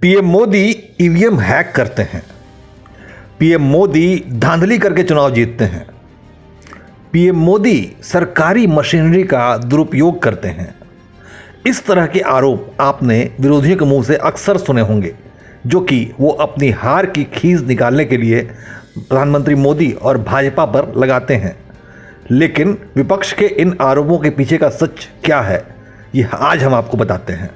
PM Modi EVM hack करते हैं। PM Modi धांधली करके चुनाव जीतते हैं। पीएम मोदी सरकारी मशीनरी का दुरुपयोग करते हैं। इस तरह के आरोप आपने विरोधियों के मुंह से अक्सर सुने होंगे, जो कि वो अपनी हार की खींच निकालने के लिए प्रधानमंत्री मोदी और भाजपा पर लगाते हैं। लेकिन विपक्ष के इन आरोपों के पीछे का सच क्या है, ये आज हम आपको बताते हैं।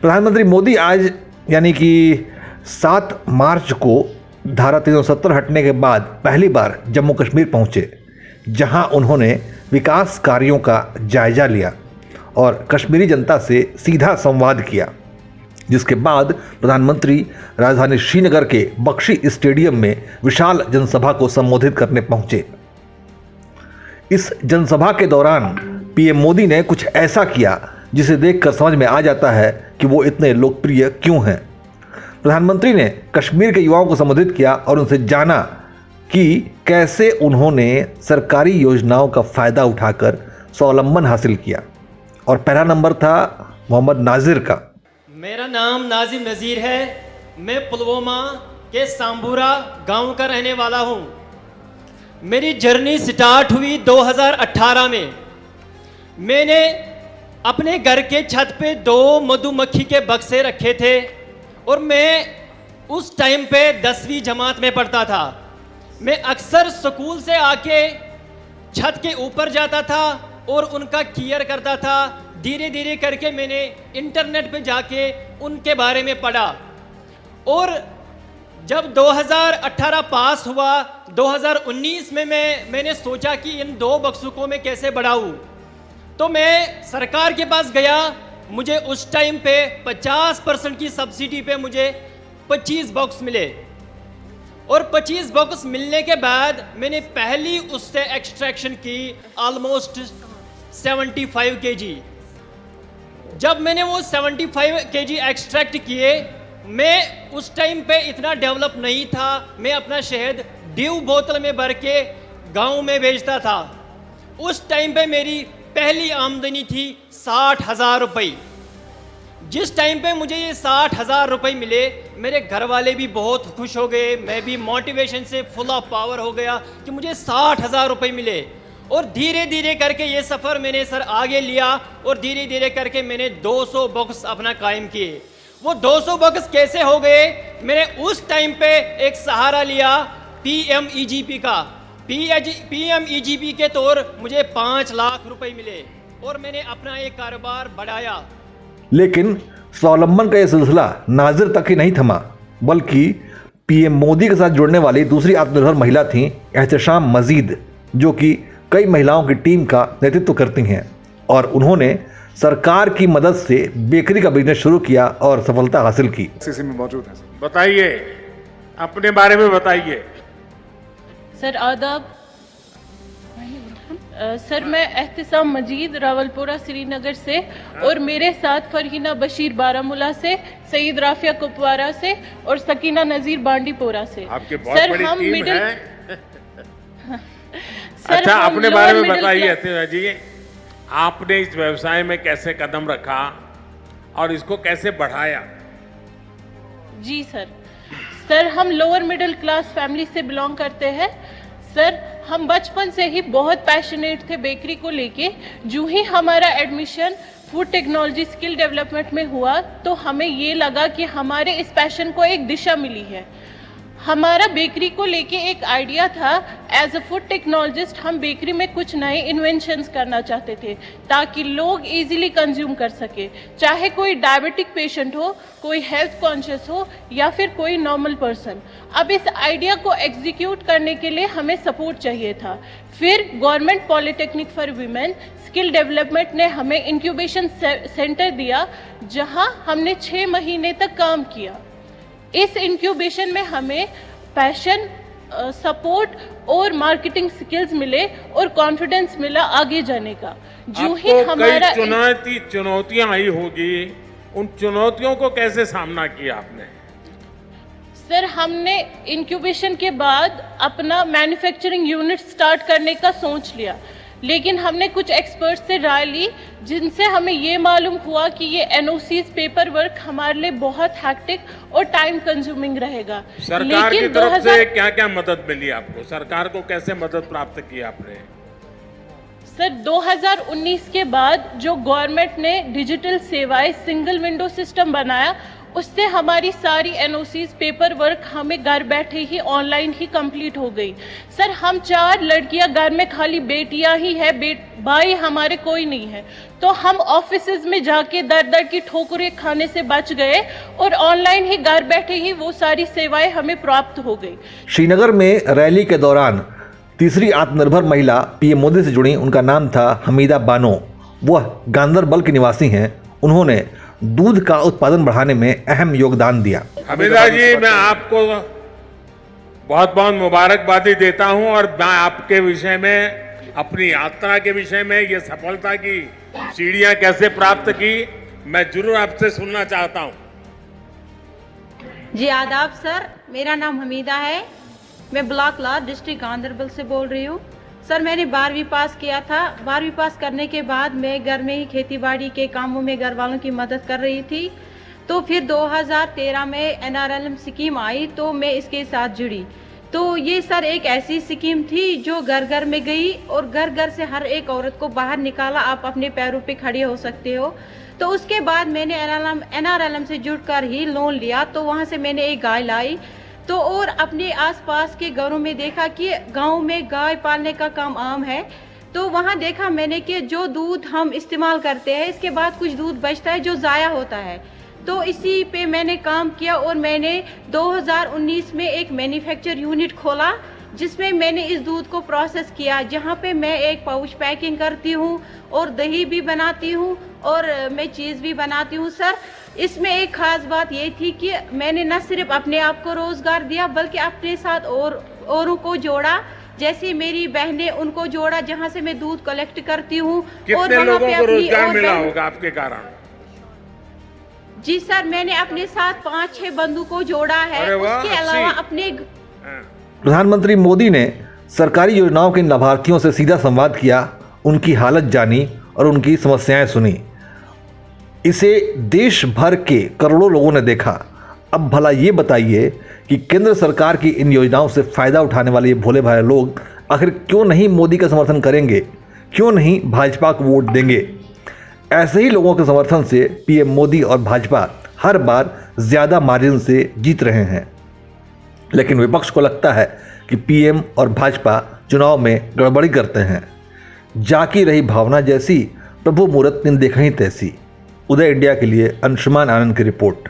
प्रधानमंत्री मोदी आज यानी कि 7 मार्च को धारा 370 हटने के बाद पहली बार जम्मू कश्मीर पहुंचे, जहां उन्होंने विकास कार्यों का जायजा लिया और कश्मीरी जनता से सीधा संवाद किया। जिसके बाद प्रधानमंत्री राजधानी श्रीनगर के बख्शी स्टेडियम में विशाल जनसभा को संबोधित करने पहुंचे। इस जनसभा के दौरान पीएम मोदी ने कुछ ऐसा किया जिसे देखकर समझ में आ जाता है कि वो इतने लोकप्रिय क्यों हैं। प्रधानमंत्री ने कश्मीर के युवाओं को संबोधित किया और उनसे जाना कि कैसे उन्होंने सरकारी योजनाओं का फ़ायदा उठाकर स्वावलंबन हासिल किया। और पहला नंबर था मोहम्मद नाजिर का। मेरा नाम नाजिम नज़ीर है। मैं पुलवामा के सांबूरा गांव का रहने वाला हूं। मेरी जर्नी स्टार्ट हुई 2018 में। मैंने अपने घर के छत पे 2 मधुमक्खी के बक्से रखे थे और मैं उस टाइम पे 10वीं जमात में पढ़ता था। मैं अक्सर स्कूल से आके छत के ऊपर जाता था और उनका केयर करता था। धीरे धीरे करके मैंने इंटरनेट पे जाके उनके बारे में पढ़ा और जब 2018 पास हुआ, 2019 में मैंने सोचा कि इन 2 बक्सों को मैं कैसे बढ़ाऊं। तो मैं सरकार के पास गया। मुझे उस टाइम पे 50% की सब्सिडी पे मुझे 25 बॉक्स मिले और 25 बॉक्स मिलने के बाद मैंने पहली उससे एक्सट्रैक्शन की ऑलमोस्ट 75 केजी। जब मैंने वो 75 केजी एक्सट्रैक्ट किए, मैं उस टाइम पे इतना डेवलप नहीं था। मैं अपना शहद ड्यू बोतल में भर के गाँव में बेचता था। उस टाइम पे मेरी पहली आमदनी थी 60,000 रुपये। जिस टाइम पे मुझे ये 60,000 रुपये मिले, मेरे घर वाले भी बहुत खुश हो गए। मैं भी मोटिवेशन से फुल ऑफ पावर हो गया कि मुझे 60,000 रुपये मिले। और धीरे धीरे करके ये सफ़र मैंने सर आगे लिया और धीरे धीरे करके मैंने 200 बॉक्स अपना कायम किए। वो 200 बॉक्स कैसे हो गए? मैंने उस टाइम पे एक सहारा लिया PMEGP का। PMEGP के तौर मुझे 5 लाख रुपए मिले और मैंने अपना एक कारोबार बढ़ाया। लेकिन स्वावलंबन का यह सिलसिला नाजिर तक ही नहीं थमा, बल्कि पीएम मोदी के साथ जुड़ने वाली दूसरी आत्मनिर्भर महिला थी एहतशाम मजीद, जो कि कई महिलाओं की टीम का नेतृत्व करती हैं और उन्होंने सरकार की मदद से बेकरी का बिजनेस शुरू किया और सफलता हासिल की। सीसी में मौजूद है। बताइए, अपने बारे में बताइए। सर आदाब। सर मैं एहतशाम मजीद रावलपुरा श्रीनगर से और मेरे साथ फरहीना बशीर बारामूला से, सईद राफिया कुपवारा से और सकीना नज़ीर बांडीपोरा से। आपके बहुत बड़ी टीम है। अच्छा, अपने बारे में बताइए जी। आपने इस व्यवसाय में कैसे कदम रखा और इसको कैसे बढ़ाया? जी सर हम लोअर मिडिल क्लास फैमिली से बिलोंग करते हैं। सर हम बचपन से ही बहुत पैशनेट थे बेकरी को लेके। जो ही हमारा admission food technology skill development में हुआ तो हमें ये लगा कि हमारे इस पैशन को एक दिशा मिली है। हमारा बेकरी को लेके एक आइडिया था। एज अ फूड टेक्नोलॉजिस्ट हम बेकरी में कुछ नए इन्वेंशंस करना चाहते थे ताकि लोग इजीली कंज्यूम कर सके, चाहे कोई डायबिटिक पेशेंट हो, कोई हेल्थ कॉन्शियस हो या फिर कोई नॉर्मल पर्सन। अब इस आइडिया को एग्जीक्यूट करने के लिए हमें सपोर्ट चाहिए था। फिर government polytechnic for women skill development ने हमें इंक्यूबेशन सेंटर दिया, जहां हमने 6 महीने तक काम किया। इस इंक्यूबेशन में हमें पैशन, सपोर्ट और मार्केटिंग स्किल्स मिले और कॉन्फिडेंस मिला आगे जाने का। जो ही हमारा चुनौतियां आई होगी, उन चुनौतियों को कैसे सामना किया आपने? सर हमने इंक्यूबेशन के बाद अपना मैन्युफैक्चरिंग यूनिट स्टार्ट करने का सोच लिया, लेकिन हमने कुछ एक्सपर्ट्स से राय ली जिनसे हमें ये मालूम हुआ कि ये एनओसीज पेपर वर्क हमारे लिए बहुत हैक्टिक और टाइम कंज्यूमिंग रहेगा। सरकार की तरफ से क्या क्या मदद मिली आपको? सरकार को कैसे मदद प्राप्त की आपने? सर 2019 के बाद जो गवर्नमेंट ने डिजिटल सेवाएं सिंगल विंडो सिस्टम बनाया, उससे हमारी सारी एनओसीज पेपर वर्क हमें घर बैठे ही ऑनलाइन ही कंप्लीट हो गई। सर हम 4 लड़कियां घर में, खाली बेटियां ही है, भाई हमारे कोई नहीं है, तो हम ऑफिसेज में जाके दर दर की ठोकरें खाने से बच गए और ऑनलाइन ही घर बैठे ही वो सारी सेवाएं हमें प्राप्त हो गई। श्रीनगर में रैली के दौरान तीसरी आत्मनिर्भर महिला पीएम मोदी से जुड़ी। उनका नाम था हमीदा बानो। वह गांदरबल की निवासी हैं। उन्होंने दूध का उत्पादन बढ़ाने में अहम योगदान दिया। हमीदा जी, मैं आपको बहुत बहुत मुबारकबादी देता हूं और मैं आपके विषय में, अपनी यात्रा के विषय में, ये सफलता की सीढ़ियां कैसे प्राप्त की, मैं जरूर आपसे सुनना चाहता हूं। जी आदाब सर, मेरा नाम हमीदा है। मैं ब्लॉक लार डिस्ट्रिक्ट गांदरबल से बोल रही हूँ। सर मैंने 12वीं पास किया था। 12वीं पास करने के बाद मैं घर में ही खेतीबाड़ी के कामों में घर वालों की मदद कर रही थी। तो फिर 2013 में NRLM स्कीम आई तो मैं इसके साथ जुड़ी। तो ये सर एक ऐसी स्कीम थी जो घर घर में गई और घर घर से हर एक औरत को बाहर निकाला, आप अपने पैरों पे खड़े हो सकते हो। तो उसके बाद मैंने NRLM से जुड़कर ही लोन लिया। तो वहाँ से मैंने एक गाय लाई तो और अपने आसपास के घरों में देखा कि गांव में गाय पालने का काम आम है। तो वहाँ देखा मैंने कि जो दूध हम इस्तेमाल करते हैं, इसके बाद कुछ दूध बचता है जो ज़ाया होता है। तो इसी पे मैंने काम किया और मैंने 2019 में एक मैन्युफैक्चर यूनिट खोला जिसमें मैंने इस दूध को प्रोसेस किया, जहाँ पे मैं एक पाउच पैकिंग करती हूँ और दही भी बनाती हूँ और मैं चीज़ भी बनाती हूँ। सर इसमें एक ख़ास बात ये थी कि मैंने न सिर्फ अपने आप को रोज़गार दिया बल्कि अपने साथ औरों को जोड़ा। जैसे मेरी बहनें, उनको जोड़ा जहाँ से मैं दूध कलेक्ट करती हूँ। और कितने लोगों को रोजगार मिला होगा आपके कारण? जी सर, मैंने अपने साथ 5-6 बंधु को जोड़ा है। उसके अलावा अपने प्रधानमंत्री मोदी ने सरकारी योजनाओं के लाभार्थियों से सीधा संवाद किया, उनकी हालत जानी और उनकी समस्याएं सुनी। इसे देश भर के करोड़ों लोगों ने देखा। अब भला ये बताइए कि केंद्र सरकार की इन योजनाओं से फ़ायदा उठाने वाले ये भोले भाले लोग आखिर क्यों नहीं मोदी का समर्थन करेंगे, क्यों नहीं भाजपा को वोट देंगे? ऐसे ही लोगों के समर्थन से पीएम मोदी और भाजपा हर बार ज़्यादा मार्जिन से जीत रहे हैं। लेकिन विपक्ष को लगता है कि पीएम और भाजपा चुनाव में गड़बड़ी करते हैं। जाकी रही भावना जैसी, प्रभु मुहूर्त ने देखा ही तैसी। उदय इंडिया के लिए अंशुमान आनंद की रिपोर्ट।